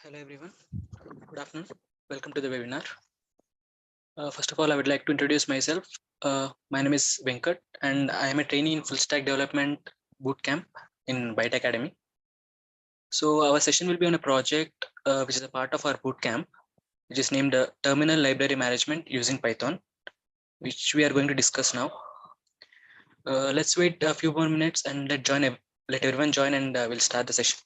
Hello everyone, good afternoon. Welcome to the webinar. First of all, I would like to introduce myself. My name is Venkat and I am a trainee in full stack development bootcamp in Byte Academy. So our session will be on a project which is a part of our bootcamp, which is named Terminal Library Management using Python, which we are going to discuss now. Let's wait a few more minutes and let everyone join and we'll start the session.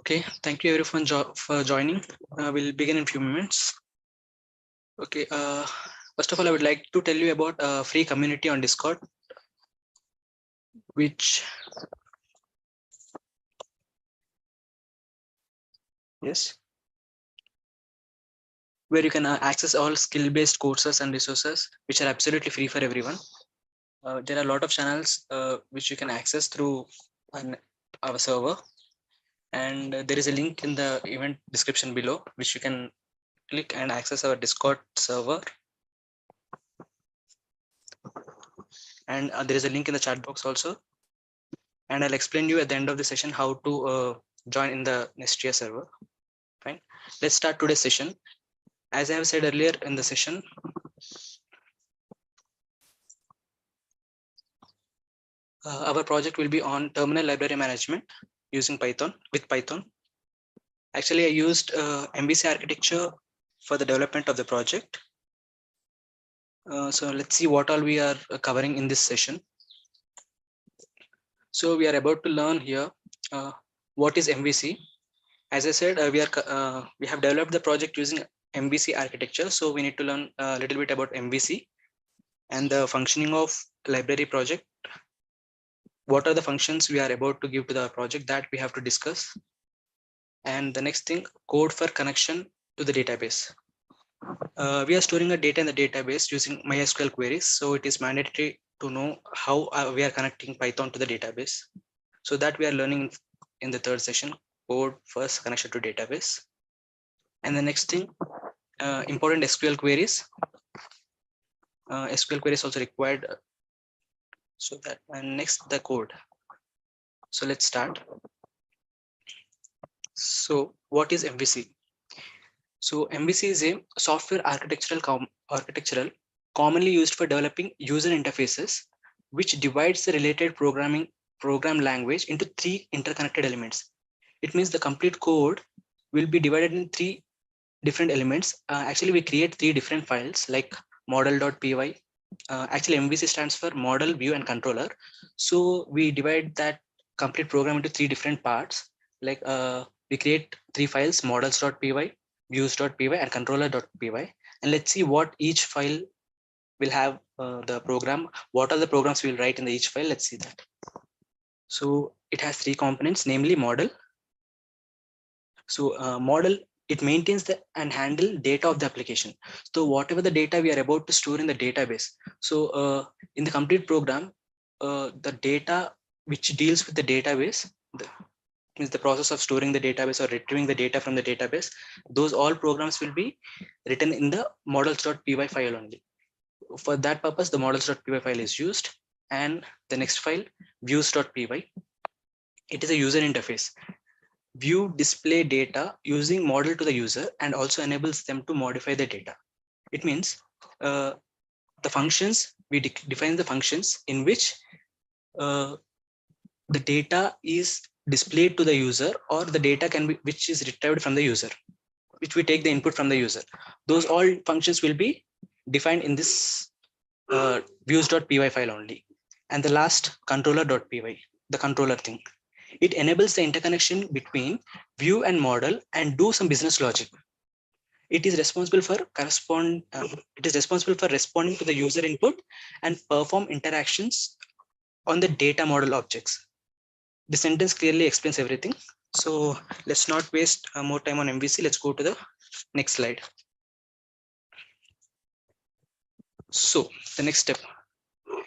Okay, thank you everyone for joining. We'll begin in a few minutes. Okay, first of all, I would like to tell you about a free community on Discord, which where you can access all skill-based courses and resources, which are absolutely free for everyone. There are a lot of channels which you can access through our server, and there is a link in the event description below, which you can click and access our Discord server. And there is a link in the chat box also. And I'll explain you at the end of the session how to join in the Nestria server. Fine. Let's start today's session. As I have said earlier in the session, our project will be on terminal library management using Python with Python. Actually, I used MVC architecture for the development of the project. So let's see what all we are covering in this session. So we are about to learn here what is MVC. As I said, we have developed the project using MVC architecture. So we need to learn a little bit about MVC and the functioning of library project. What are the functions we are about to give to the project that we have to discuss. And the next thing, code for connection to the database. We are storing a data in the database using MySQL queries. So it is mandatory to know how we are connecting Python to the database. So that we are learning in the third session, code first connection to database. And the next thing, important SQL queries. SQL queries also required. So that, and next the code. So let's start. So what is MVC? So MVC is a software architectural commonly used for developing user interfaces, which divides the related program language into three interconnected elements. It means the complete code will be divided in three different elements. Actually, we create three different files like model.py. Actually, MVC stands for model, view, and controller. So we divide that complete program into three different parts. Like we create three files: models.py, views.py, and controller.py. And let's see what each file will have the program. What are the programs we will write in each file? Let's see that. So it has three components, namely model. So model, it maintains and handle data of the application. So whatever the data we are about to store in the database. So in the complete program, the data which deals with the database, means the process of storing the database or retrieving the data from the database, those all programs will be written in the models.py file only. For that purpose, the models.py file is used. And the next file, views.py, it is a user interface. View display data using model to the user and also enables them to modify the data. It means the functions, we define the functions in which the data is displayed to the user, or the data can be which is retrieved from the user, which we take the input from the user. Those all functions will be defined in this views.py file only. And the last, controller.py, the controller thing. It enables the interconnection between view and model and do some business logic. It is responsible for responding to the user input and perform interactions on the data model objects. The sentence clearly explains everything. So let's not waste more time on MVC. Let's go to the next slide. So the next step,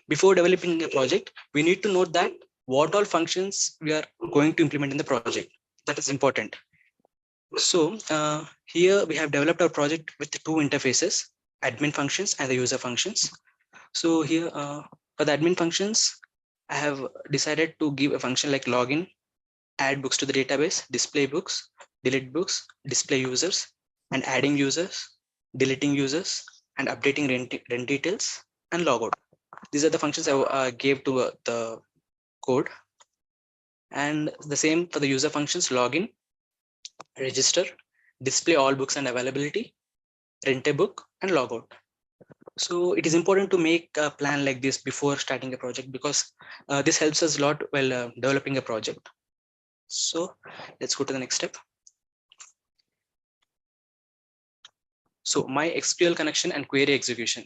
before developing a project, we need to note that what all functions we are going to implement in the project. That is important. So here we have developed our project with two interfaces, admin functions and the user functions. So here for the admin functions, I have decided to give a function like login, add books to the database, display books, delete books, display users, and adding users, deleting users, and updating rent details, and logout. These are the functions I gave to the code. And the same for the user functions, login, register, display all books and availability, rent a book, and logout. So it is important to make a plan like this before starting a project, because this helps us a lot while developing a project. So let's go to the next step. So MySQL connection and query execution.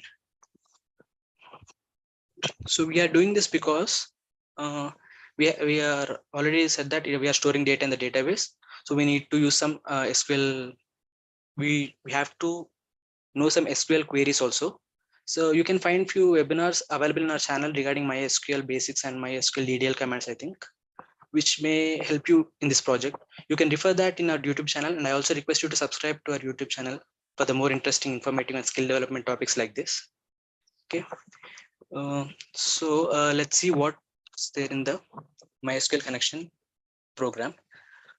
So we are doing this because we are already said that we are storing data in the database. So we need to use some SQL. We have to know some SQL queries also. So you can find few webinars available in our channel regarding MySQL basics and MySQL DDL commands, I think, which may help you in this project. You can refer that in our YouTube channel, and I also request you to subscribe to our YouTube channel for the more interesting, informative, and skill development topics like this. Okay. So let's see what's there in the MySQL connection program.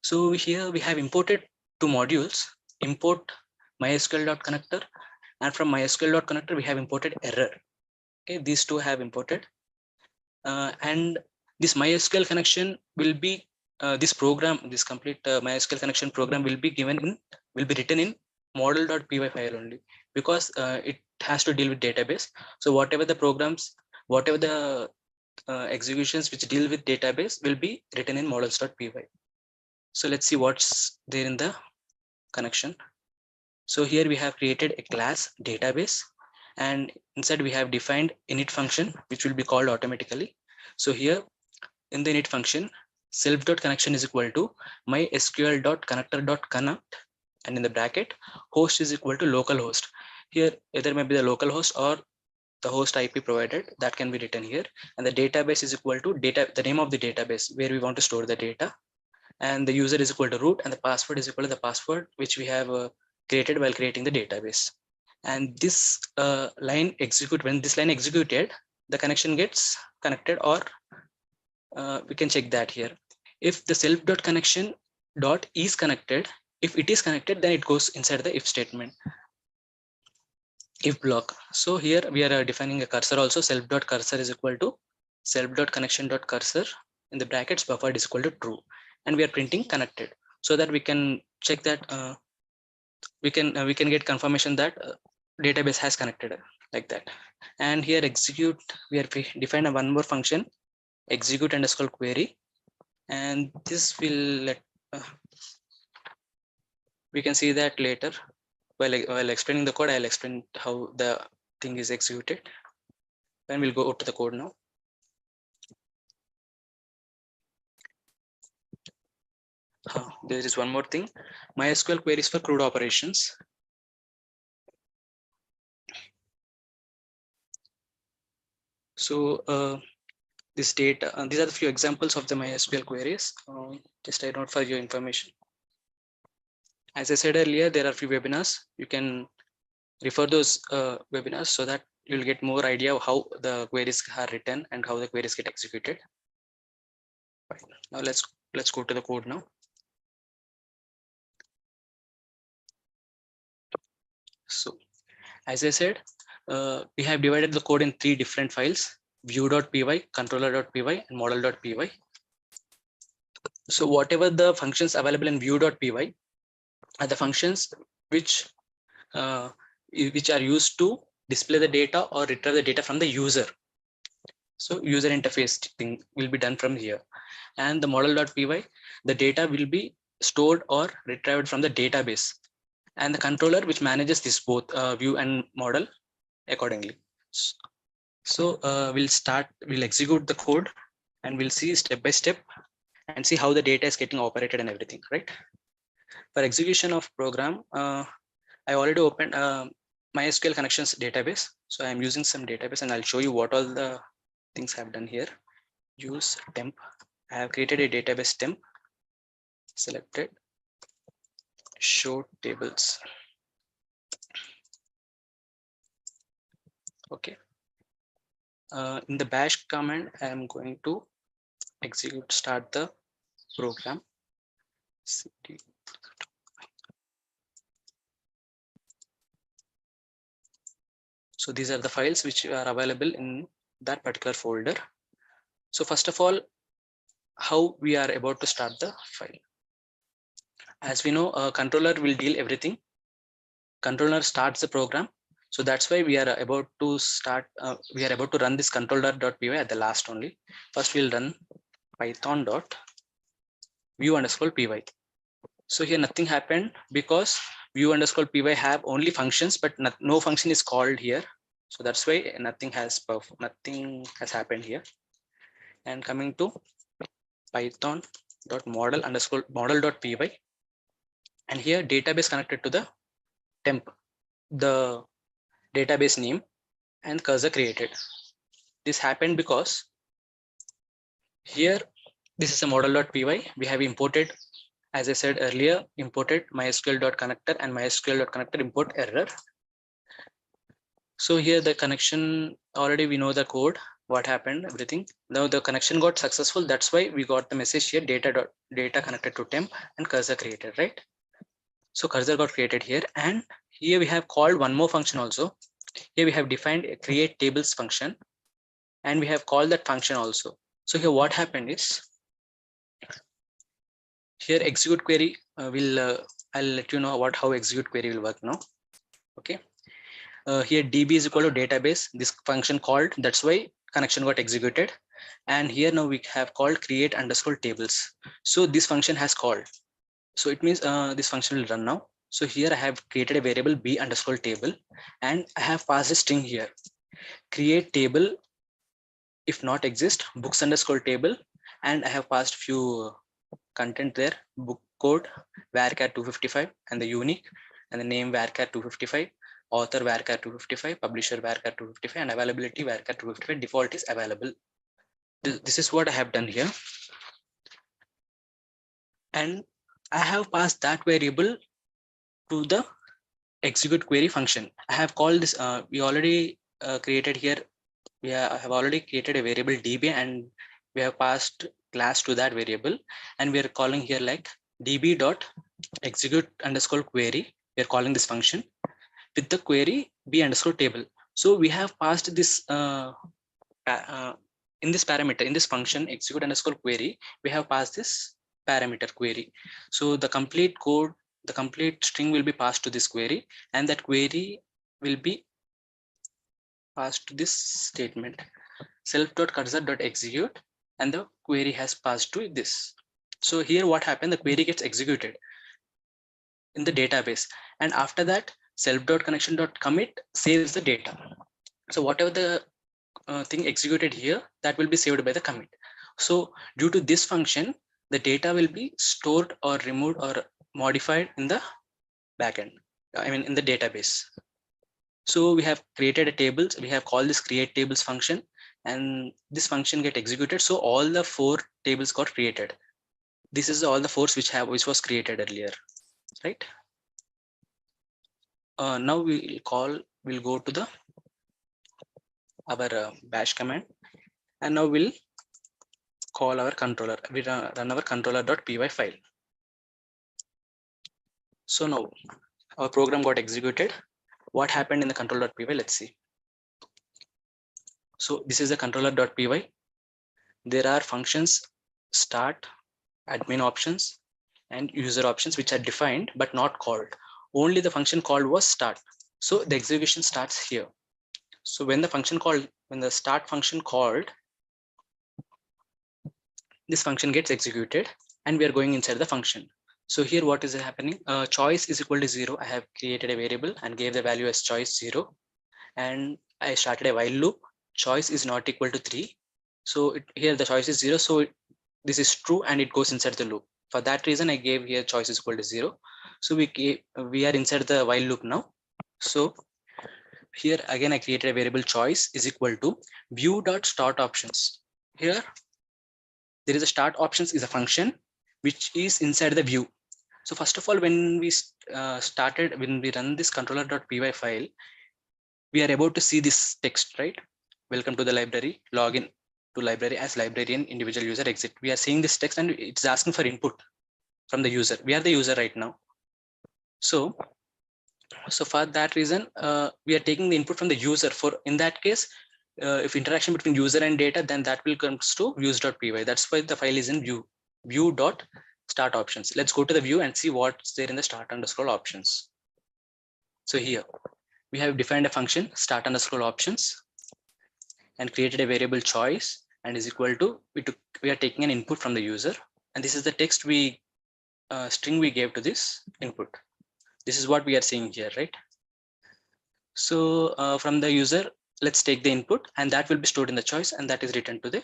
So here we have imported two modules, import MySQL.connector, and from MySQL.connector we have imported error. Okay, these two have imported, and this MySQL connection will be this program, this complete MySQL connection program will be written in model.py file only, because it has to deal with database. So whatever the programs, whatever the executions which deal with database will be written in models.py. So let's see what's there in the connection. So here we have created a class database, and inside we have defined init function, which will be called automatically. So here in the init function, self.connection is equal to mysql.connector.connect, and in the bracket, host is equal to localhost. Here either may be the localhost or the host IP provided, that can be written here. And the database is equal to the name of the database where we want to store the data, and the user is equal to root, and the password is equal to the password which we have created while creating the database. And this line execute, when this line executed, the connection gets connected, or we can check that here. If the self.connection dot is connected, if it is connected, then it goes inside the if statement, if block. So here we are defining a cursor also. Self.cursor is equal to self.connection.cursor in the brackets buffer is equal to true, and we are printing connected, so that we can check that we can get confirmation that database has connected, like that. And here execute, we are defined one more function, execute underscore query, and this will let we can see that later. While explaining the code, I'll explain how the thing is executed. Then we'll go to the code now. There is one more thing, MySQL queries for CRUD operations. So this data, these are the few examples of the MySQL queries. Just I note for your information. As I said earlier, there are few webinars. You can refer those webinars so that you'll get more idea of how the queries are written and how the queries get executed. Right. Now let's go to the code now. So as I said, we have divided the code in 3 different files: view.py, controller.py, and model.py. So whatever the functions available in view.py are the functions which are used to display the data or retrieve the data from the user. So user interface thing will be done from here. And the model.py, the data will be stored or retrieved from the database, and the controller which manages this both view and model accordingly. So we'll execute the code, and we'll see step by step and see how the data is getting operated and everything, right? For execution of program, I already opened MySQL connections database. So I'm using some database, and I'll show you what all the things I've done here. Use temp. I have created a database temp, selected, show tables. Okay. In the bash command, I am going to start the program. CD. So these are the files which are available in that particular folder. So first of all, how we are about to start the file. As we know, a controller will deal everything. Controller starts the program. So that's why we are about to start, we are about to run this controller.py at the last only. First we'll run python.view_py. So here nothing happened because view_py have only functions, but no function is called here. So that's why nothing has happened here. And coming to python.model_model.py, and here database connected to the temp, the database name, and cursor created. This happened because here this is a model.py. We have imported, as I said earlier, imported mysql.connector and mysql.connector import error. So here the connection, already we know the code, what happened, everything. Now the connection got successful. That's why we got the message here, data connected to temp and cursor created, right? So cursor got created here, and here we have called one more function also. Here we have defined a create tables function, and we have called that function also. So here what happened is, Here execute query I'll let you know how execute query will work now. Okay. Here DB is equal to database, this function called, that's why connection got executed. And here now we have called create underscore tables. So this function has called. So it means this function will run now. So here I have created a variable b underscore table, and I have passed a string here. Create table if not exist, books underscore table, and I have passed few content there, book code varchar 255 and the unique and the name varchar 255, author varchar 255, publisher varchar 255, and availability varchar 255. Default is available. This is what I have done here, and I have passed that variable to the execute query function. I have called this. We already created here. We have already created a variable db, and we have passed class to that variable, and we are calling here like db dot execute underscore query. We are calling this function with the query b underscore table. So we have passed this in this parameter, in this function execute underscore query, we have passed this parameter query. So the complete code, the complete string will be passed to this query, and that query will be passed to this statement self.cursor.execute, and the query has passed to this. So here what happened, the query gets executed in the database, and after that self.connection.commit saves the data. So whatever the thing executed here, that will be saved by the commit. So due to this function, the data will be stored or removed or modified in the backend, I mean in the database. So we have created a tables, we have called this create tables function, and this function get executed. So all the 4 tables got created. This is all the 4s which was created earlier, right? Now we'll go to the our bash command, and now we'll call our controller. We run our controller.py file. So now our program got executed. What happened in the controller.py? Let's see. So this is the controller.py. There are functions start, admin options, and user options which are defined but not called. Only the function called was start. So the execution starts here. So when the start function called, this function gets executed, and we are going inside the function. So here what is happening? Choice is equal to 0. I have created a variable and gave the value as choice 0, and I started a while loop. Choice is not equal to 3. So here the choice is 0. So this is true, and it goes inside the loop. For that reason, I gave here choice is equal to 0. So we are inside the while loop now. So here again, I created a variable choice is equal to view.start options. Here there is a start options is a function which is inside the view. So first of all, when we run this controller.py file, we are able to see this text, right? Welcome to the library, login to library as librarian, individual user, exit. We are seeing this text, and it's asking for input from the user. We are the user right now. So for that reason, we are taking the input from the user. For in that case, if interaction between user and data, then that will comes to views.py. That's why the file is in view.start options. Let's go to the view and see what's there in the start underscore options. So here we have defined a function start underscore options and created a variable choice, and is equal to we are taking an input from the user, and this is the text string we gave to this input. This is what we are seeing here, right? So from the user, let's take the input, and that will be stored in the choice, and that is returned to the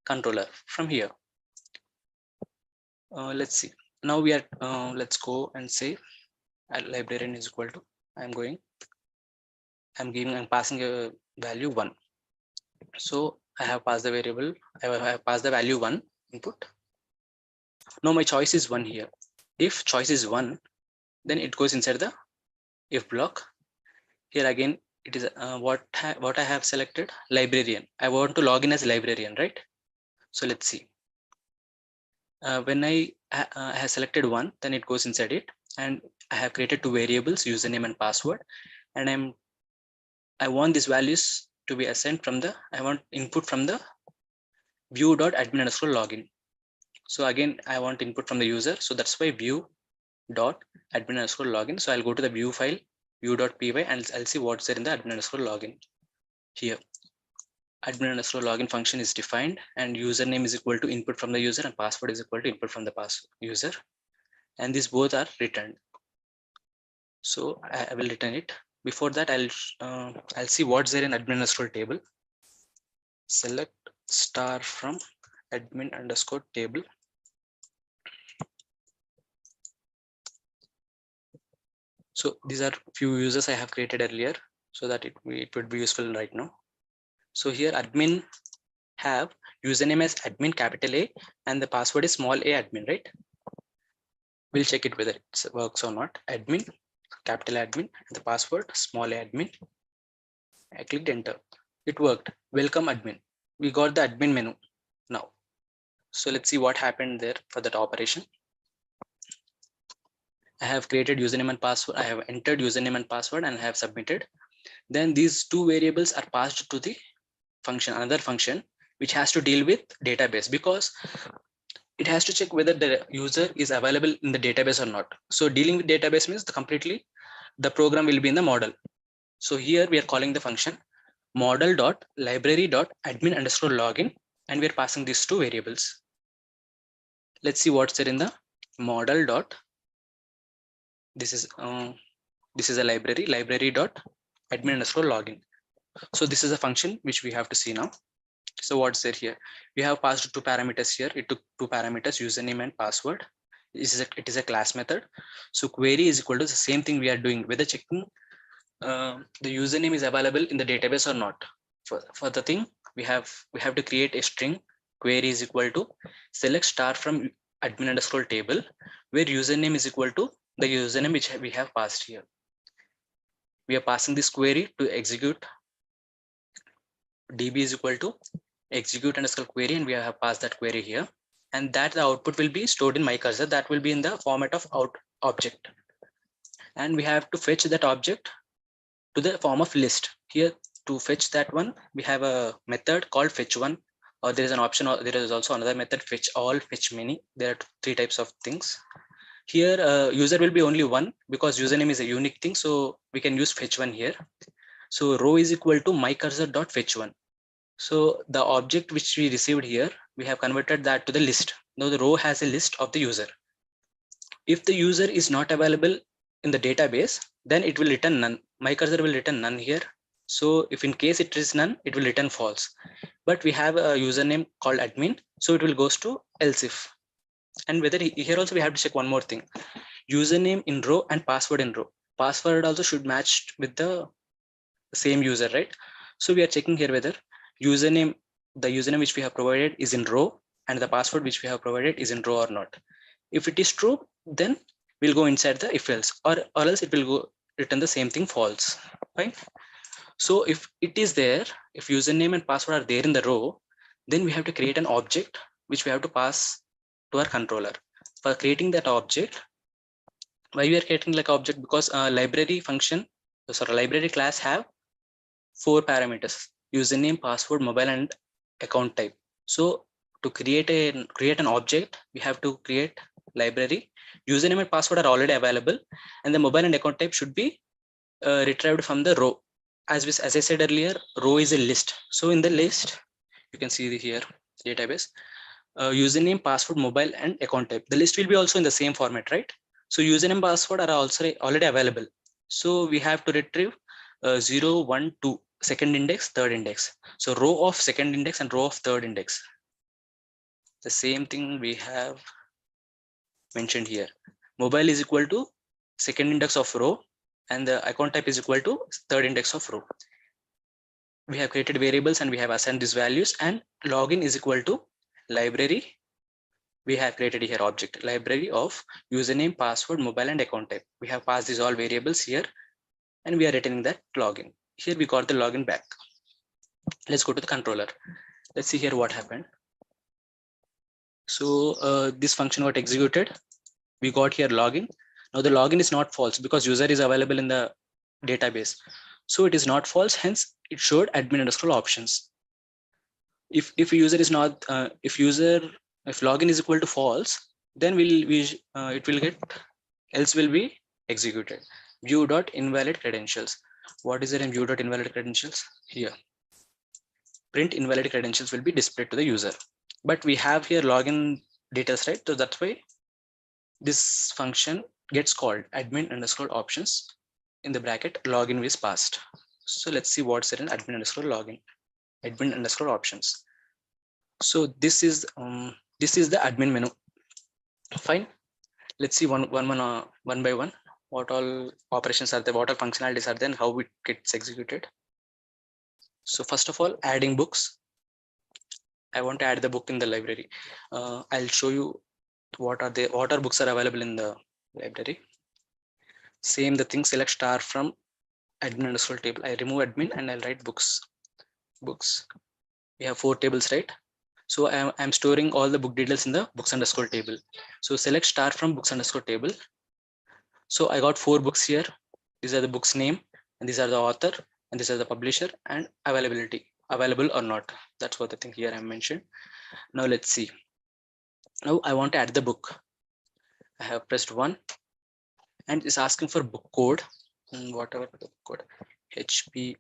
controller from here. Let's see. Now we are let's go and say librarian is equal to I'm passing a value 1. So I have passed the variable, I have passed the value 1 input. Now my choice is 1 here. If choice is 1, then it goes inside the if block. Here again, it is what I have selected, librarian. I want to log in as librarian, right? So let's see. When I have selected 1, then it goes inside it, and I have created 2 variables, username and password, and I want these values to be assigned from I want input from the view.admin_login. So again, I want input from the user. So that's why view dot admin underscore login. So I'll go to the view file, view.py, and I'll see what's there in the admin underscore login. Here, admin underscore login function is defined, and username is equal to input from the user, and password is equal to input from the user. And these both are returned. So I will return it. Before that, I'll see what's there in admin underscore table. Select star from admin underscore table. So these are few users I have created earlier, so that it would be useful right now. So here admin have username as admin capital A and the password is small a admin, right? We'll check it whether it works or not. Admin, capital admin, and the password small a admin. I clicked enter. It worked. Welcome admin. We got the admin menu now. So let's see what happened there for that operation. I have created username and password. I have entered username and password and I have submitted. Then these two variables are passed to the function, another function, which has to deal with database, because it has to check whether the user is available in the database or not. So dealing with database means the program will be in the model. So here we are calling the function model.library.admin underscore login, and we are passing these two variables. Let's see what's there in the model dot. This is a library dot admin underscore login. So this is a function which we have to see now. So what's there here? We have passed two parameters here. It took two parameters, username and password. It is a class method. So query is equal to the same thing we are doing, whether checking the username is available in the database or not. For the thing, we have to create a string. Query is equal to select star from admin underscore table, where username is equal to the username which we have passed here. We are passing this query to execute. DB is equal to execute underscore query, and we have passed that query here, and that the output will be stored in my cursor. That will be in the format of object, and we have to fetch that object to the form of list. Here, to fetch that one, we have a method called fetch one, or there is an option, or there is also another method, fetch all, fetch many. There are three types of things. Here user will be only one, because username is a unique thing, so we can use fetch one here. So row is equal to my cursor dot fetch one. So the object which we received here, we have converted that to the list. Now the row has a list of the user. If the user is not available in the database, then it will return none. My cursor will return none here. So if in case it is none, it will return false. But we have a username called admin, so it will goes to else if. And whether here also we have to check one more thing. Username in row and password in row. Password also should match with the same user, right? So we are checking here whether the username which we have provided is in row and the password which we have provided is in row or not. If it is true, then we'll go inside the if else, or else it will go return the same thing, false. Fine. So if it is there, if username and password are there in the row, then we have to create an object which we have to pass to our controller. For creating that object, why we are creating like object? Because library class have 4 parameters: username, password, mobile, and account type. So to create an object, we have to create library. Username and password are already available, and the mobile and account type should be retrieved from the row. As I said earlier, row is a list. So in the list, you can see here database, username, password, mobile, and account type. The list will be also in the same format, right? So username, password are also already available. So we have to retrieve 0, 1, 2, second index, third index. So row of second index and row of third index. The same thing we have mentioned here. Mobile is equal to second index of row, and the account type is equal to third index of row. We have created variables and we have assigned these values, and login is equal to library. We have created here object library of username, password, mobile, and account type. We have passed these all variables here, and we are returning that login. Here we got the login back. Let's go to the controller. Let's see here what happened. So this function got executed. We got here login. Now the login is not false because user is available in the database. So it is not false, hence it showed admin underscore options. If user is not, if user If login is equal to false, then it will get else will be executed. View dot invalid credentials. What is there in view dot invalid credentials? Here, print invalid credentials will be displayed to the user. But we have here login details, right? So that's why this function gets called admin underscore options in the bracket login is passed. So let's see what's there in admin underscore login, admin underscore options. So this is the admin menu. Fine. Let's see one by one. What all operations are there? What all functionalities are there? And how it gets executed. So first of all, adding books. I want to add the book in the library. I'll show you what are books are available in the library. Same the thing. Select star from admin underscore table. I remove admin and I'll write books. Books. We have 4 tables, right? So I'm storing all the book details in the books underscore table. So select star from books underscore table. So I got 4 books here. These are the book's name, and these are the author, and these are the publisher, and availability, available or not. That's what the thing here I mentioned. Now let's see. Now I want to add the book. I have pressed 1, and it's asking for book code, whatever the book code, HP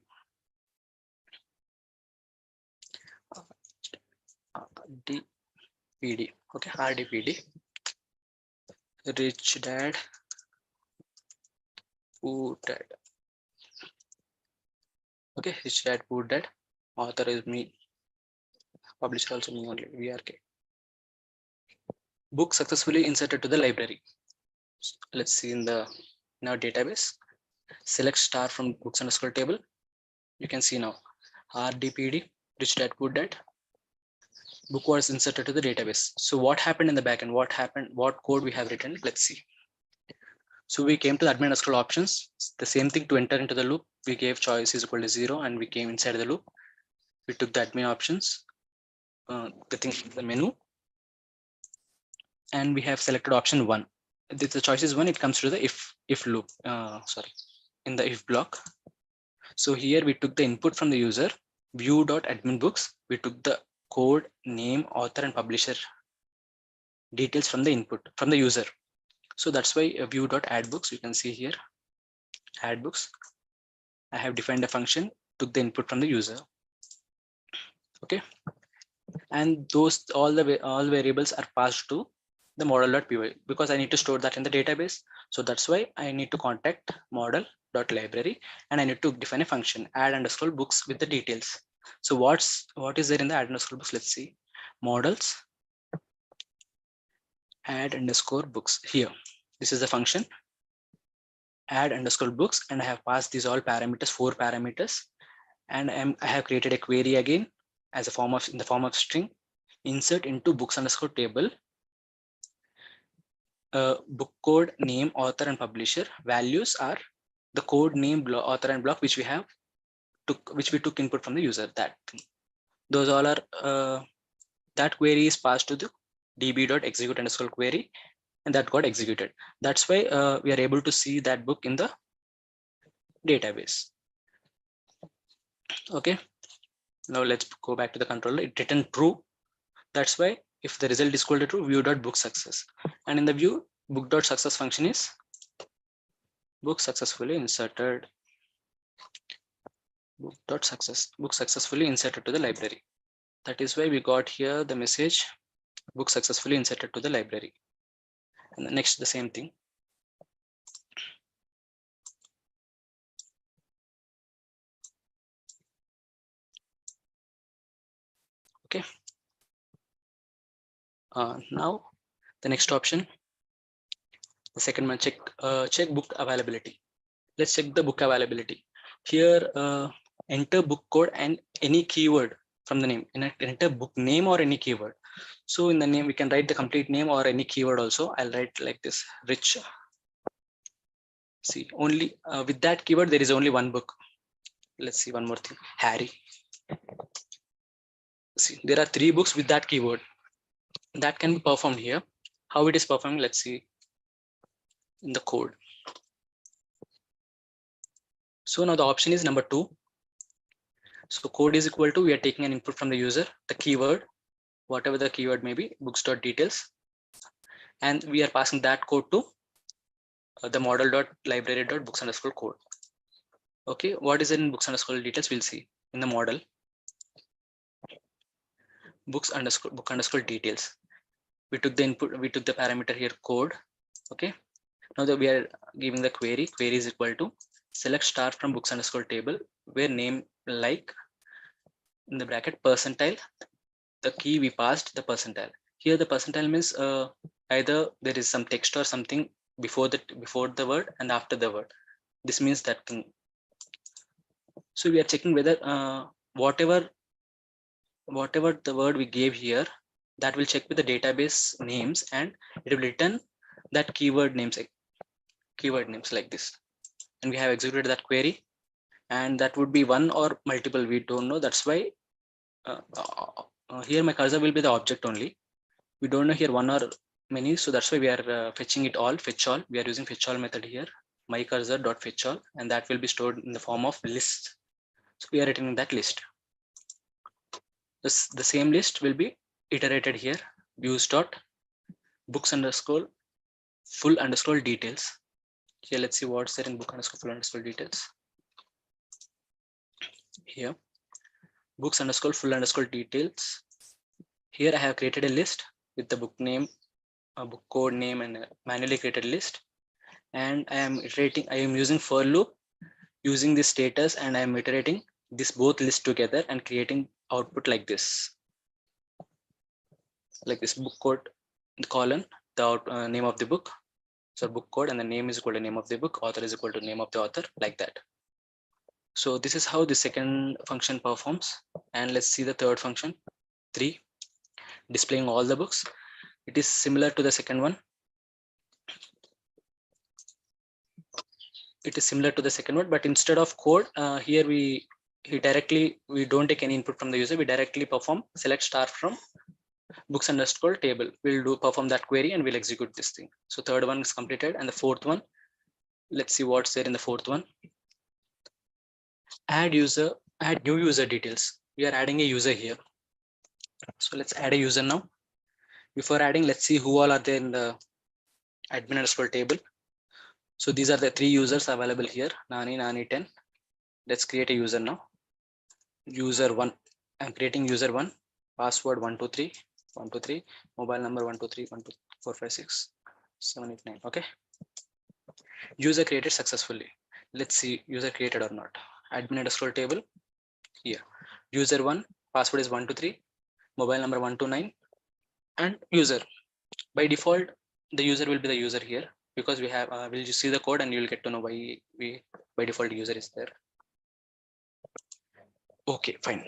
RDPD. Okay, RDPD. Rich Dad, Poor Dad. Okay, Rich Dad, Poor Dad. Author is me. Publisher also me only. VRK. Book successfully inserted to the library. Let's see in our database. Select star from books underscore table. You can see now RDPD, Rich Dad, Poor Dad. Book was inserted to the database. So what happened in the backend? What happened? What code we have written? Let's see. So we came to the admin underscore options. The same thing to enter into the loop. We gave choice is equal to 0, and we came inside the loop. We took the admin options, the menu, and we have selected option 1. If the choice is 1, it comes to the if loop. In the if block. So here we took the input from the user, view.admin books. We took the code, name, author, and publisher details from the input from the user. So that's why view.add books. You can see here, add books. I have defined a function, took the input from the user. Okay, and those all variables are passed to the model.py because I need to store that in the database. So that's why I need to contact model.library and I need to define a function add underscore books with the details. So what is there in the add underscore books? Let's see. Models add underscore books. Here, this is the function add underscore books, and I have passed these all parameters, 4 parameters, and I have created a query again as a form of in the form of string insert into books underscore table. Book code, name, author, and publisher values are the code, name, author, and block which we took input from the user. That those all are that query is passed to the db.execute underscore query, and that got executed. That's why we are able to see that book in the database. Okay, now let's go back to the controller. It returned true. That's why if the result is equal to true, view.book success, and in the view book.success function is book successfully inserted. Book successfully inserted to the library. That is why we got here the message book successfully inserted to the library. And the next, the same thing. Okay. Now the next option, the second one, check book availability. Let's check the book availability. Here, enter book code and any keyword from the name. Enter book name or any keyword. So in the name, we can write the complete name or any keyword also. I'll write like this, Rich. See, only with that keyword, there is only one book. Let's see one more thing, Harry. See, there are 3 books with that keyword. That can be performed here. How it is performed, let's see in the code. So now the option is number 2. So code is equal to, we are taking an input from the user, the keyword, whatever the keyword may be, books.details, and we are passing that code to the model.library.books underscore code. Okay, what is in books underscore details? We'll see in the model book underscore details. We took the input, we took the parameter here code. Okay, now that we are giving the query is equal to select star from books underscore table where name like in the bracket percentile, the key we passed the percentile. Here the percentile means either there is some text or something before the word and after the word. This means that thing. So we are checking whether whatever the word we gave here, that will check with the database names and it will return that keyword names like this. And we have executed that query, and that would be one or multiple, we don't know. That's why here my cursor will be the object only. We don't know here one or many, so that's why we are fetching it all, fetch all. We are using fetch all method here, my cursor dot fetch all, and that will be stored in the form of list. So we are returning that list. The same list will be iterated here, views dot books underscore full underscore details. Here, let's see what's there in book underscore full underscore details. Here, books underscore full underscore details. Here I have created a list with the book name, a book code name, and a manually created list. And I am using for loop using this status, and I am iterating this both list together and creating output like this. Like this, book code, the colon, the name of the book. So book code and the name is equal to name of the book, author is equal to name of the author, like that. So this is how the second function performs. And let's see the third function, 3, displaying all the books. It is similar to the second one. But instead of code, here we don't take any input from the user. We directly perform select star from books underscore table. We'll perform that query and we'll execute this thing. So third one is completed, and the fourth one, let's see what's there in the fourth one. Add new user details. We are adding a user here. So let's add a user now. Before adding, let's see who all are there in the admin underscore table. So these are the 3 users available here, Nani 10. Let's create a user now. User 1. I'm creating user 1. Password 123, mobile number 12312456789. Okay. User created successfully. Let's see user created or not. Admin underscore table here. User 1, password is 123, mobile number 129, and user. By default, the user will be the user here because we have we'll just see the code and you'll get to know why we by default user is there. Okay, fine.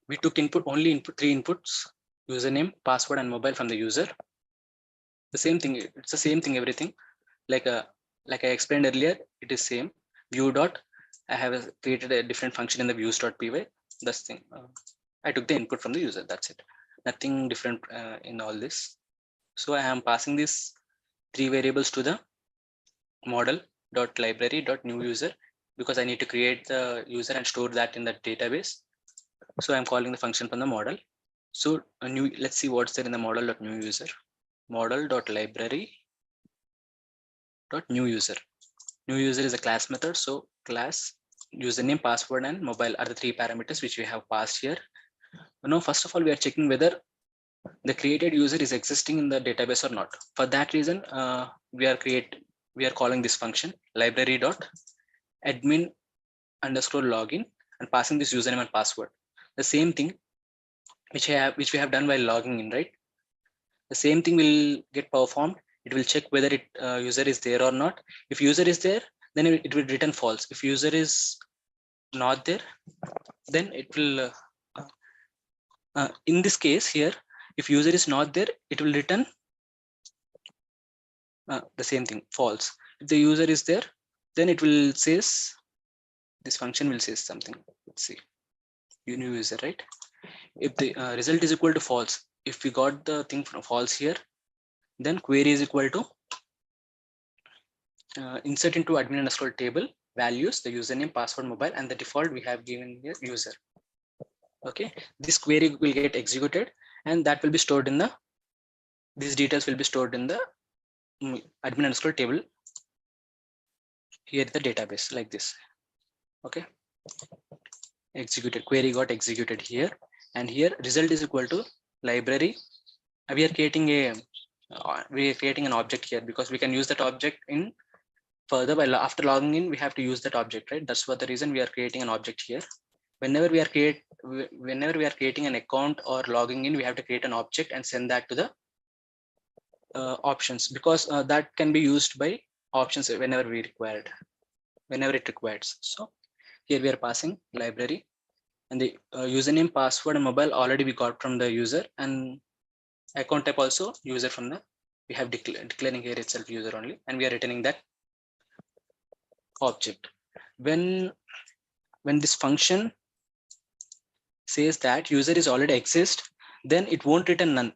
We took 3 inputs, username, password, and mobile from the user. The same thing, it's the same thing, everything. Like I explained earlier, it is same. View dot, I have created a different function in the views.py. That's thing. I took the input from the user, that's it. Nothing different in all this. So I am passing these 3 variables to the model.library.new user because I need to create the user and store that in the database. So I'm calling the function from the model. So let's see what's there in the model.new user. Model.library.new user. New user is a class method. So class, username, password, and mobile are the 3 parameters which we have passed here. Now, first of all, we are checking whether the created user is existing in the database or not. For that reason, we are calling this function library.admin underscore login and passing this username and password. The same thing which we have done while logging in, right? The same thing will get performed. It will check whether user is there or not. If user is there, then it will return false. If user is not there, then it will in this case here, if user is not there, it will return the same thing, false. If the user is there, then it will says, this function will say something. Let's see, new user, right? If the result is equal to false, if we got the thing from false here, then query is equal to insert into admin underscore table values, the username, password, mobile, and the default we have given here user. Okay, this query will get executed and that will be stored in the, these details will be stored in the admin underscore table here in the database like this. Okay, executed, query got executed here, and here result is equal to library. We are creating an object here because we can use that object in further. While after logging in, we have to use that object, right? That's what the reason we are creating an object here. Whenever we are creating an account or logging in, we have to create an object and send that to the options, because that can be used by options whenever it requires. So here we are passing library, and the username, password, and mobile already we got from the user, and account type also user from the, we have declaring here itself user only, and we are returning that object. When this function says that user is already exist, then it won't return none.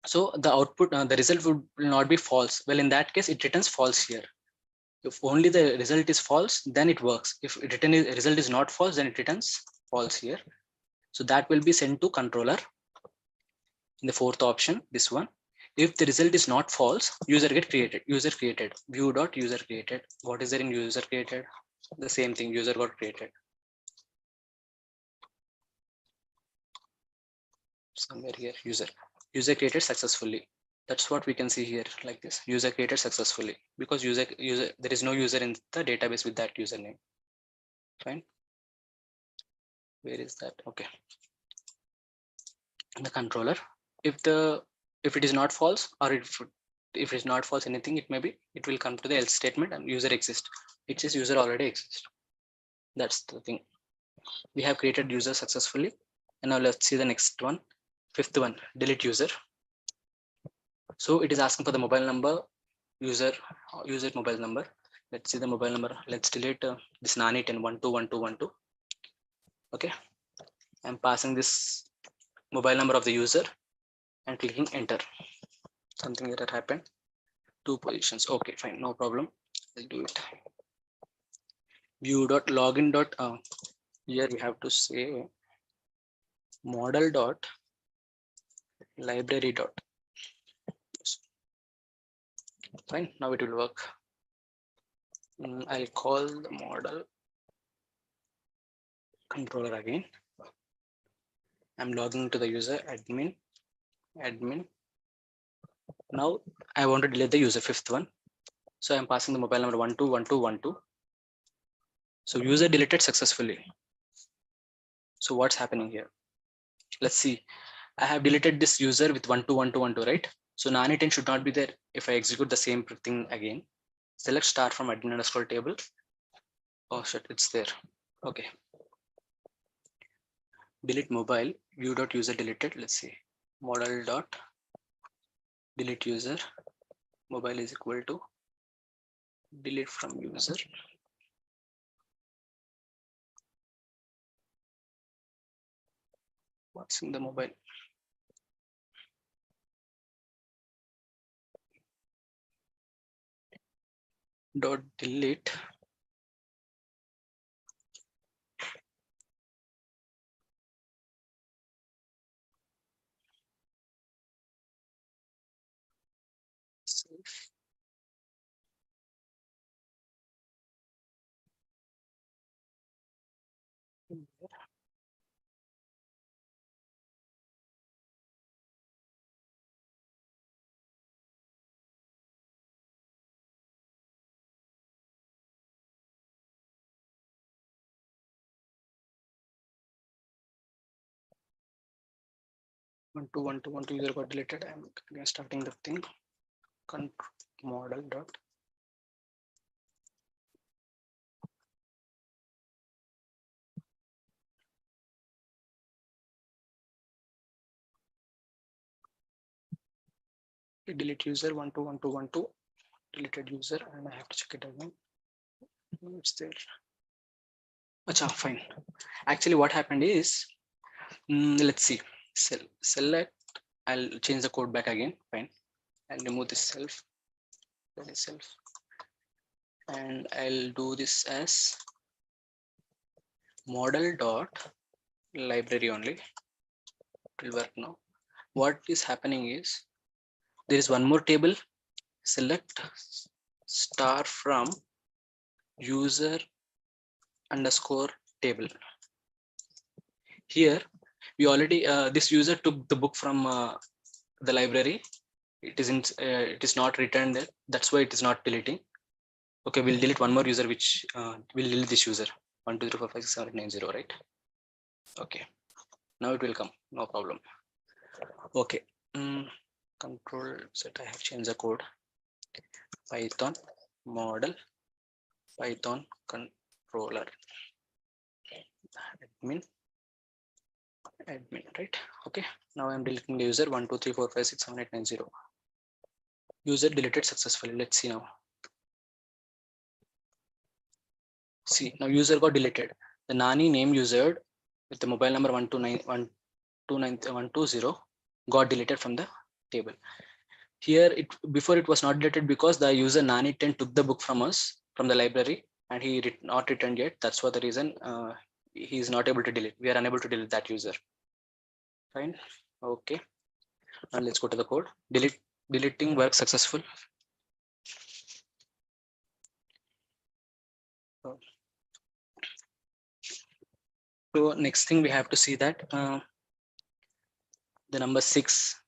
So the output, the result will not be false. Well, in that case, it returns false here. If only the result is false, then it works. If result is not false, then it returns false here. So that will be sent to controller in the fourth option, this one. If the result is not false, user created, view dot user created. What is there in user created? The same thing, user got created. Somewhere here, user created successfully. That's what we can see here like this, user created successfully, because user there is no user in the database with that username. Fine. Where is that? Okay. The controller, if it is not false, or if it is not false anything, it will come to the else statement and user exists. It says user already exists. That's the thing. We have created user successfully. And now let's see the next one, fifth one, delete user. So it is asking for the mobile number, user mobile number. Let's see the mobile number. Let's delete this Nani10 121212. Okay, I'm passing this mobile number of the user and clicking enter. Something that happened. 2 positions. Okay, fine, no problem. I'll do it. View.login. Here we have to say model dot library dot. Fine, now it will work. I'll call the model controller again. I'm logging to the user admin. Now I want to delete the user, fifth one. So I'm passing the mobile number 121212. So user deleted successfully. So what's happening here? Let's see. I have deleted this user with 121212, right? So Nani10 should not be there if I execute the same thing again. Select star from admin underscore table. Oh shit, it's there. Okay. Delete mobile, view.user deleted. Let's see. Model dot delete user. Mobile is equal to delete from user. What's in the mobile? Dot delete self. One two one two user got deleted. I'm again starting the thing. Control model dot delete user 121212 deleted user, and I have to check it again. It's there. Achha, fine. Actually, what happened is, let's see. Select. I'll change the code back again. Fine. I'll remove this self. That is self. And I'll do this as model dot library only. it will work now. What is happening is there is one more table. Select star from user underscore table. Here we already this user took the book from the library. It is not returned there. That's why it is not deleting. Okay, we'll delete one more user, which we'll delete this user 1 2 3 4 5 6 7 8 9 0, right? Okay, now it will come, no problem. Okay, control set. I have changed the code. Python model, Python controller, admin, right? Okay, now I'm deleting the user 1 2 3 4 5 6 7 8 9 0. User deleted successfully. Let's see now. See, now user got deleted. The Nani name user with the mobile number 129.120 got deleted from the table. Here, before it was not deleted because the user Nani10 took the book from us, from the library, and he not returned yet. That's for the reason he is not able to delete. We are unable to delete that user. Fine. Okay. Now let's go to the code. Deleting work successful. So next thing we have to see that the number 6.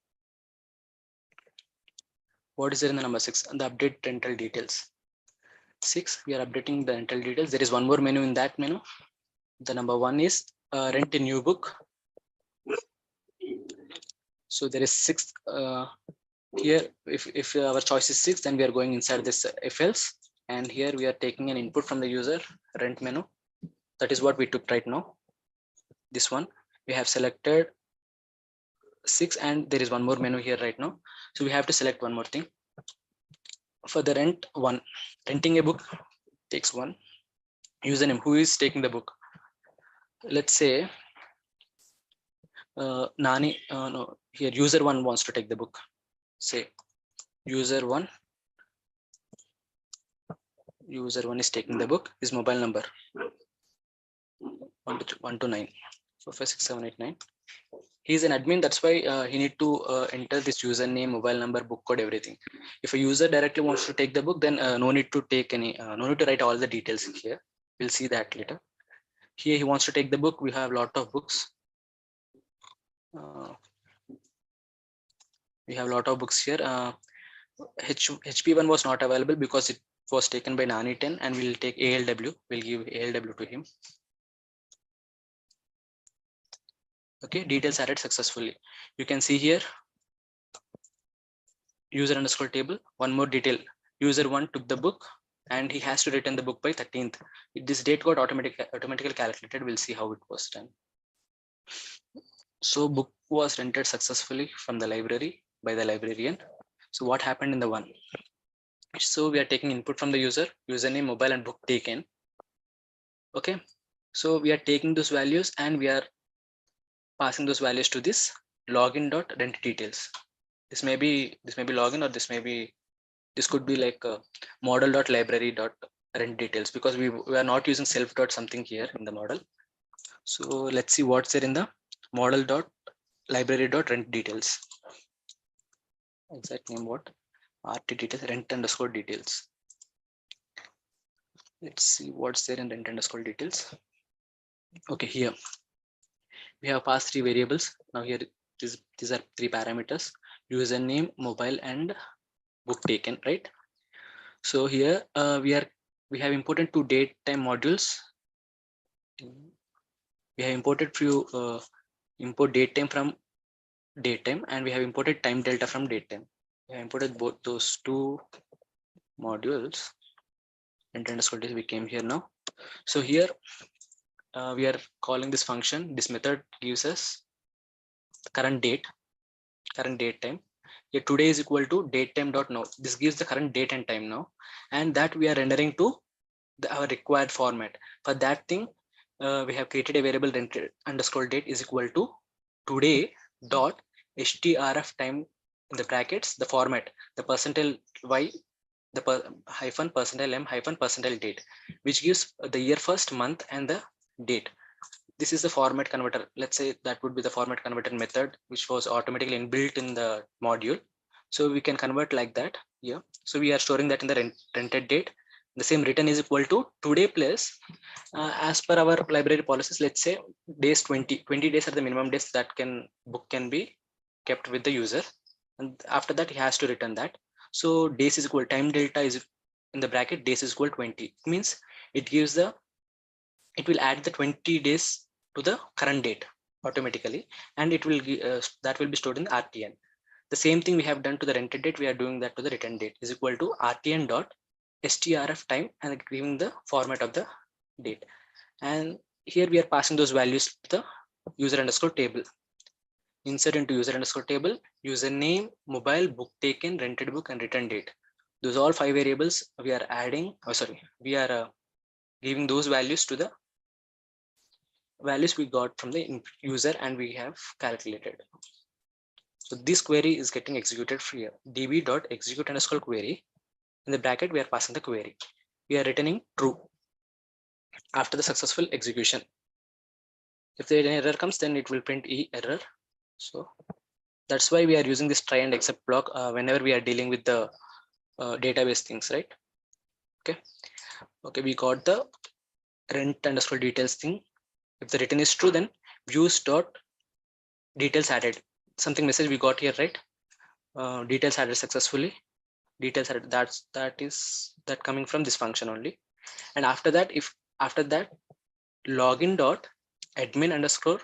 What is there in the number 6? The update rental details. 6, we are updating the rental details. There is one more menu in that menu. The number 1 is rent a new book. So there is 6 here. If our choice is 6, then we are going inside this if else, and here we are taking an input from the user rent menu. That is what we took right now. This one we have selected 6, and there is one more menu here right now. So we have to select one more thing. For the rent 1, renting a book takes 1 username. Who is taking the book? Let's say Nani. No, here user 1 wants to take the book. Say user 1 is taking the book. His mobile number 129 4 5 6 7 8 9. He's an admin. That's why he need to enter this username, mobile number, book code, everything. If a user directly wants to take the book, then no need to take any, no need to write all the details here. We'll see that later. Here he wants to take the book. We have a lot of books. We have a lot of books here. HP1 was not available because it was taken by Nani10, and we'll take ALW. We'll give ALW to him. Okay, details added successfully. You can see here user underscore table. One more detail. User 1 took the book and he has to return the book by 13th. This date got automatically calculated. We'll see how it was done. So book was rented successfully from the library by the librarian. So what happened in the 1? So we are taking input from the user, username, mobile, and book taken. Okay, so we are taking those values and we are passing those values to this login.rent details. This may be login, or this could be like model.library.rent details, because we are not using self.something here in the model. So let's see what's there in the model.library.rent details. Exact name what? RT details, rent underscore details. Let's see what's there in rent underscore details. Okay, here we have passed 3 variables. Now here these are 3 parameters: username, mobile, and book taken, right? So here we have imported 2 date time modules. We have imported few import date time from date time, and we have imported time delta from date time. We have imported both those 2 modules. And underscore details, we came here now. So here we are calling this function. This method gives us the current date time. Here today is equal to date time dot now. This gives the current date and time now, and that we are rendering to our required format. For that thing, we have created a variable rent underscore date is equal to today dot strf time in the brackets, the format, the %y, the hyphen %m hyphen %date, which gives the year, first, month, and the date. This is the format converter. Let's say that would be the format converter method, which was automatically inbuilt in the module. So we can convert like that here. So we are storing that in the rented date. The same return is equal to today plus as per our library policies. Let's say days 20 days are the minimum days that book can be kept with the user, and after that he has to return that. So days is equal, time delta is in the bracket, days is equal 20. It means it will add the 20 days to the current date automatically, and it will that will be stored in the RTN. The same thing we have done to the rented date, we are doing that to the return date, is equal to RTN dot strf time and giving the format of the date. And here we are passing those values to the user underscore table. Insert into user underscore table, username, mobile, book taken, rented book, and return date. Those all 5 variables we are adding. We are giving those values to the values we got from the user and we have calculated. So this query is getting executed here. db.execute underscore query. In the bracket, we are passing the query. We are returning true after the successful execution. If there any error comes, then it will print E error. So that's why we are using this try and except block whenever we are dealing with the database things, right? Okay, we got the rent underscore details thing. If the return is true, then views dot details added. Something message we got here, right? Details added successfully. Details added, that coming from this function only. And after that, login dot admin underscore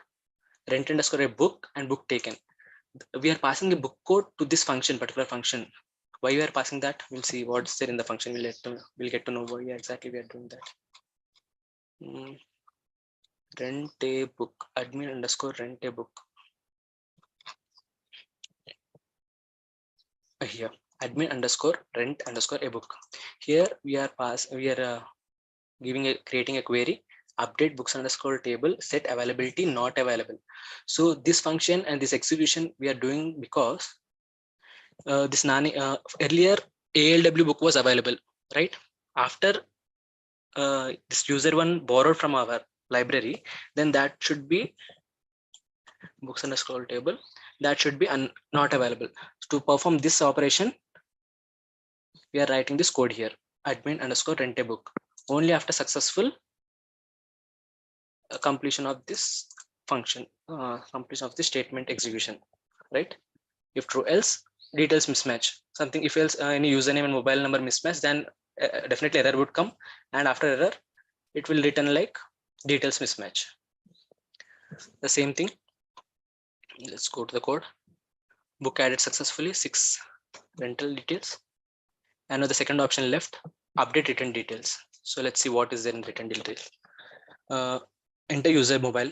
rent underscore a book and book taken. We are passing a book code to this particular function. Why we are passing that? We'll see what's there in the function. We'll get to know why exactly we are doing that. Rent a book, admin underscore rent a book. Here, admin underscore rent underscore a book. Here we are creating a query, update books underscore table, set availability not available. So this function and this execution we are doing because this earlier ALW book was available, right? After this user one borrowed from our library, then that should be books underscore table, that should be not available. To perform this operation, we are writing this code here, admin underscore rent a book. Only after successful completion of this function, completion of the statement execution, right? If true, else details mismatch. Something if else any username and mobile number mismatch, then definitely error would come, and after error it will return like details mismatch. The same thing, let's go to the code. Book added successfully, 6 rental details, and now the second option left, update return details. So let's see what is there in return details. Enter user mobile.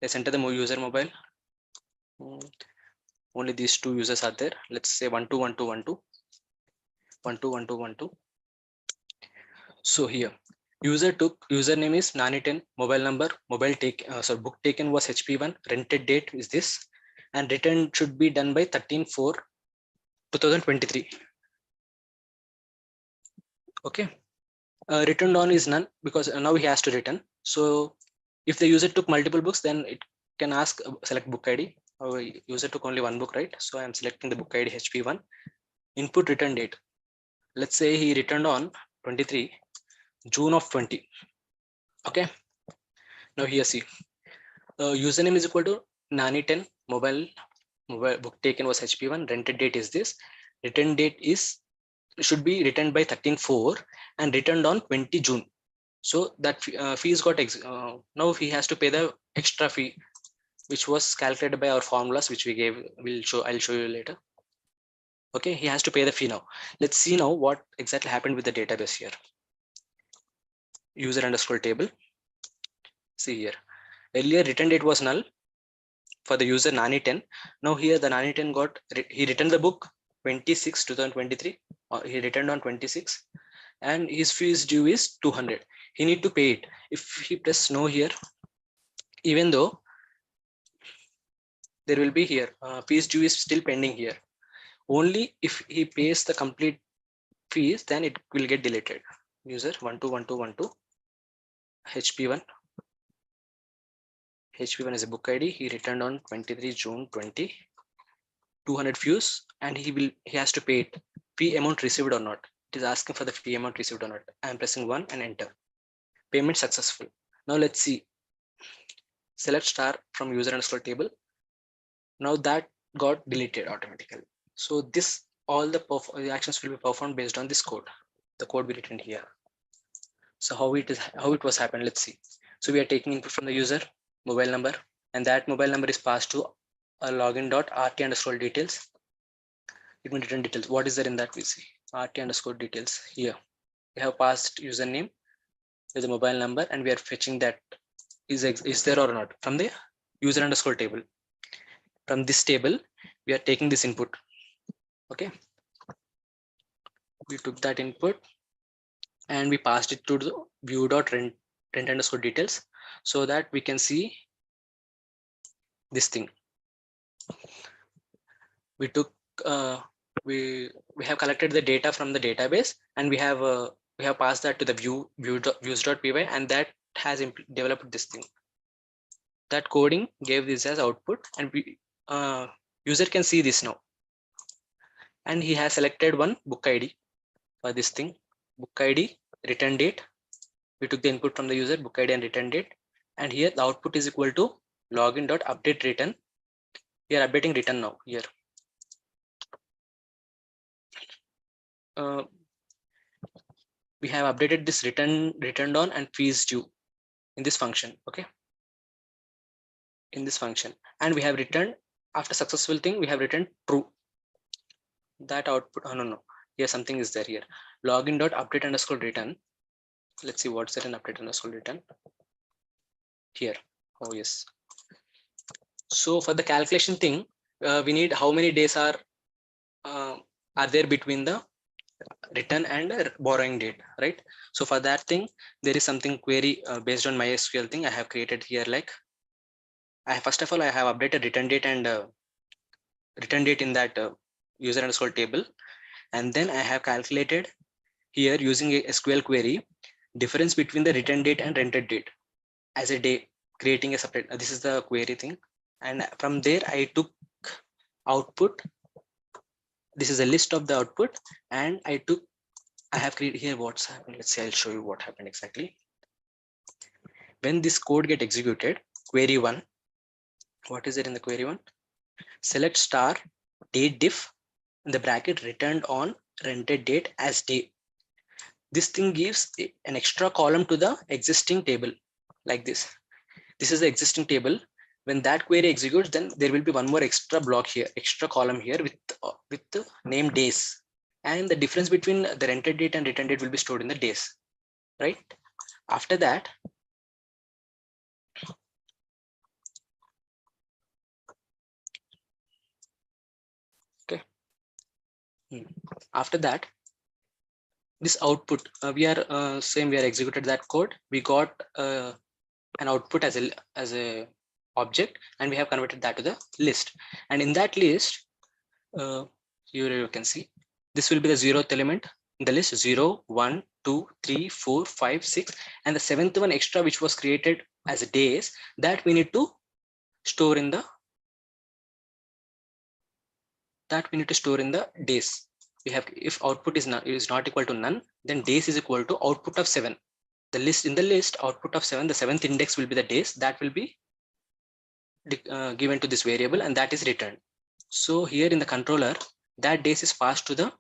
Let's enter the user mobile. Only these 2 users are there. Let's say 121212 121212. So here username is Nani10, mobile number, book taken was HP1, rented date is this, and return should be done by 13/4/2023. Okay, returned on is none because now he has to return. So if the user took multiple books, then it can ask select book ID. Our user took only one book, right? So I'm selecting the book ID HP1. Input return date. Let's say he returned on 23 June of 20. Okay. Now here see, username is equal to Nani10, mobile book taken was HP1, rented date is this, return date should be returned by 13/4 and returned on 20 June. So that fees got now he has to pay the extra fee, which was calculated by our formulas, which we gave. I'll show you later. Okay, he has to pay the fee now. Let's see now what exactly happened with the database here. User underscore table. See here, earlier return date was null for the user Nani10. Now here the Nani10 he returned the book 26/2023. He returned on 26, and his fees due is 200. He need to pay it. If he press no here, even though there will be here fees due is still pending here. Only if he pays the complete fees, then it will get deleted. User 121212 HP1 HP1 is a book ID. He returned on 23 June 20, 200 views, and he has to pay it. Fee amount received or not. It is asking for the fee amount received or not. I am pressing 1 and enter. Payment successful. Now let's see. Select star from user underscore table. Now that got deleted automatically. So this all the actions will be performed based on this code. The code we written here. So how it was happened. Let's see. So we are taking input from the user mobile number, and that mobile number is passed to a login.rt underscore details. It will return details. What is there in that? We see rt underscore details here. We have passed username with a mobile number, and we are fetching that is there or not from the user underscore table. From this table, we are taking this input. Okay, we took that input and we passed it to the view.rent underscore details, so that we can see this thing. We took we have collected the data from the database, and we have passed that to the views.py, and that has developed this thing. That coding gave this as output, and we user can see this now. And he has selected one book ID for this thing. Book ID, return date. We took the input from the user, book ID and return date. And here the output is equal to login.update return. We are updating return now here. We have updated this returned on and fees due in this function. Okay, in this function, and we have returned after successful thing, we have returned true. That output, oh no, here something is there here. Login.update underscore return. Let's see what's there in update underscore return here. Oh yes. So for the calculation thing, we need how many days are there between the return and borrowing date, right? So for that thing, there is something query based on MySQL thing I have created here. Like first of all, I have updated return date and return date in that user underscore table, and then I have calculated here using a SQL query difference between the return date and rented date as a day, creating a separate. This is the query thing, and from there I took output. This is a list of the output, and I have created here what's happened. Let's say I'll show you what happened exactly. When this code get executed, query one, what is it in the query one? Select star date diff in the bracket returned on rented date as day. This thing gives an extra column to the existing table like this. This is the existing table. When that query executes, then there will be one more extra block here, extra column here with the name days, and the difference between the rented date and return date will be stored in the days, right? After that, okay, after that, this output we are executed that code. We got an output as a object, and we have converted that to the list. And in that list, you can see this will be the 0th element in the list. 0, 1, 2, 3, 4, 5, 6, and the 7th one extra, which was created as a days, that we need to store in the days. We have, if output is not equal to none, then days is equal to output of 7. The list, in the list, output of 7, the 7th index will be the days that will be given to this variable, and that is returned. So here in the controller, that days is passed to the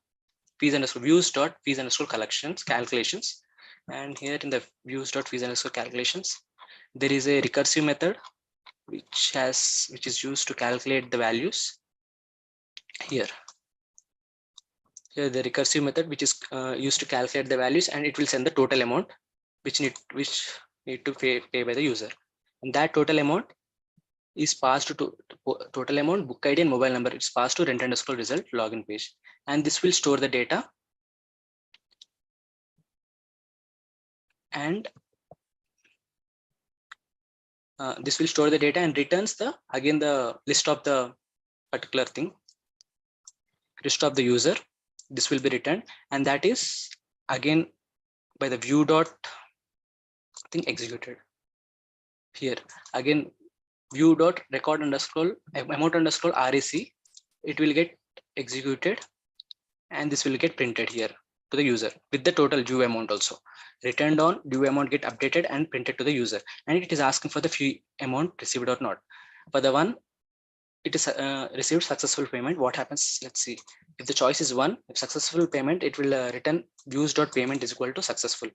fees underscore views.fees underscore calculations. And here in the views.fees underscore calculations, there is a recursive method which is used to calculate the values. Here the recursive method which is used to calculate the values, and it will send the total amount which need to pay by the user, and that total amount is passed to total amount, book ID and mobile number. It's passed to rent underscore result login page, and this will store the data, and this will store the data and returns the list of the particular thing, list of the user. This will be returned, and that is again by the view dot thing executed. Here again view dot record underscore amount underscore rec, it will get executed, and this will get printed here to the user with the total due amount also. Returned on due amount get updated and printed to the user, and it is asking for the fee amount received or not. For the one it is received successful payment, what happens? Let's see. If the choice is 1, if successful payment, it will return views.payment is equal to successful.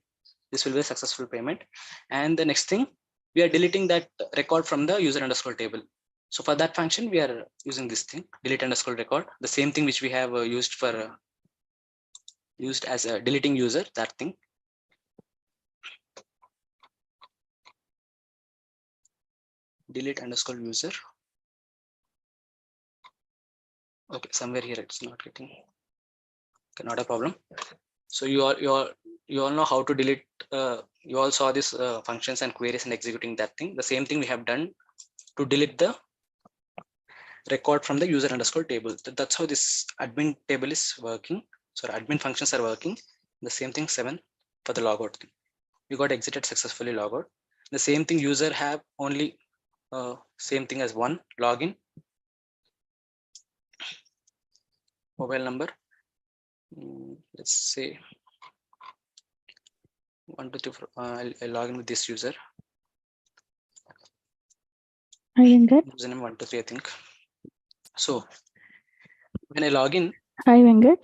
This will be a successful payment. And the next thing, we are deleting that record from the user underscore table. So for that function, we are using this thing, delete underscore record, the same thing which we have used for used as a deleting user, that thing. Delete underscore user. Okay, somewhere here it's not getting. Okay, not a problem. So you all know how to delete. You all saw this functions and queries and executing that thing. The same thing we have done to delete the record from the user underscore table. That's how this admin table is working. So admin functions are working. The same thing 7 for the logout thing. We got exited successfully logout. The same thing user have only same thing as 1 login, mobile number. Let's say 1 2 3 4. I'll log in with this user. Hi, Venkat. Username 1 2 3, I think. So when I log in, Hi, Venkat.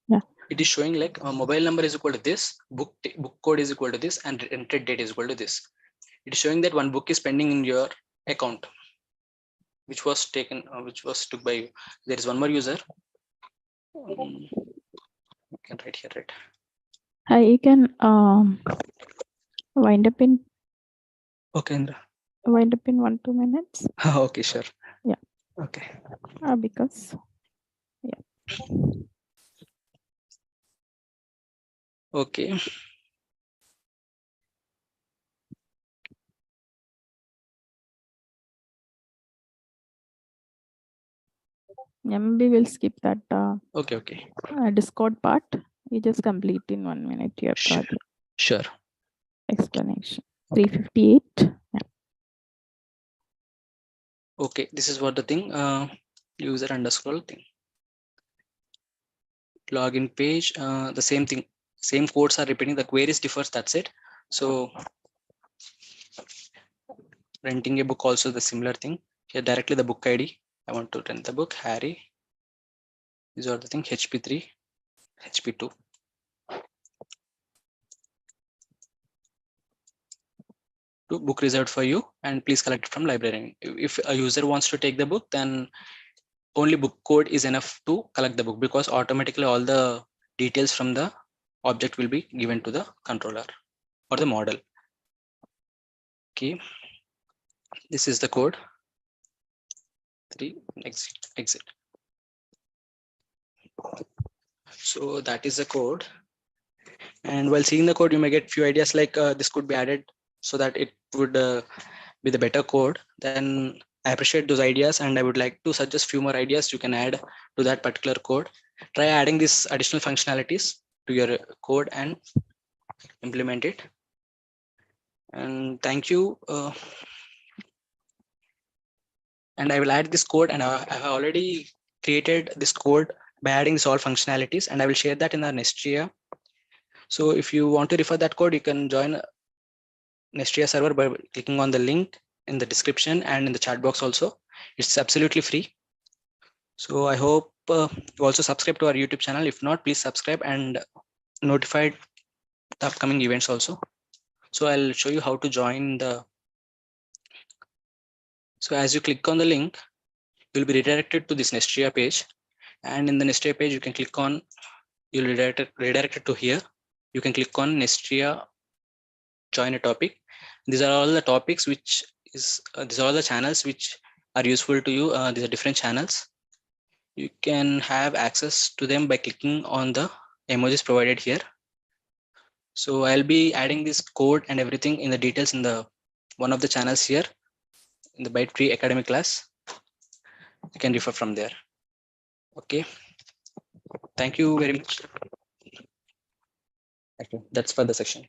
Yeah. It is showing like a mobile number is equal to this, book code is equal to this, and entered date is equal to this. It is showing that one book is pending in your account, which was taken, which was took by you. There is one more user. You can write here, right? Hi, you can wind up in. Okay, Indra. Wind up in 1-2 minutes. Okay, sure. Yeah. Okay. Because. Yeah. Okay. Yeah, maybe we'll skip that. Okay. Discord part. You just complete in 1 minute your project. Sure. Explanation. 358. Yeah. Okay, this is what the thing. User underscore thing. Login page. The same thing. Same codes are repeating. The queries differs. That's it. So renting a book also the similar thing. Here directly the book ID. I want to rent the book. Harry. These are the thing. HP3, HP2. To book reserved for you, and please collect it from librarian. If a user wants to take the book, then only book code is enough to collect the book, because automatically all the details from the object will be given to the controller or the model. Okay, this is the code. 3 exit. So that is the code, and while seeing the code you may get few ideas like this could be added so that it would be the better code. Then I appreciate those ideas, and I would like to suggest few more ideas you can add to that particular code. Try adding these additional functionalities to your code and implement it. And thank you. And I will add this code, and I have already created this code by adding this all functionalities, and I will share that in our Nestria. So if you want to refer that code, you can join Nestria server by clicking on the link in the description and in the chat box also. It's absolutely free. So I hope you also subscribe to our YouTube channel. If not, please subscribe and notify the upcoming events also. So I'll show you how to join the. So as you click on the link, you'll be redirected to this Nestria page, and in the Nestria page, you can click on. You'll be redirected to here. You can click on Nestria join a topic. These are all the topics which is these are all the channels which are useful to you. These are different channels. You can have access to them by clicking on the emojis provided here. So I'll be adding this code and everything in the details in the one of the channels here in the Byte free academic class. You can refer from there. Okay. Thank you very much. Okay, that's for the section.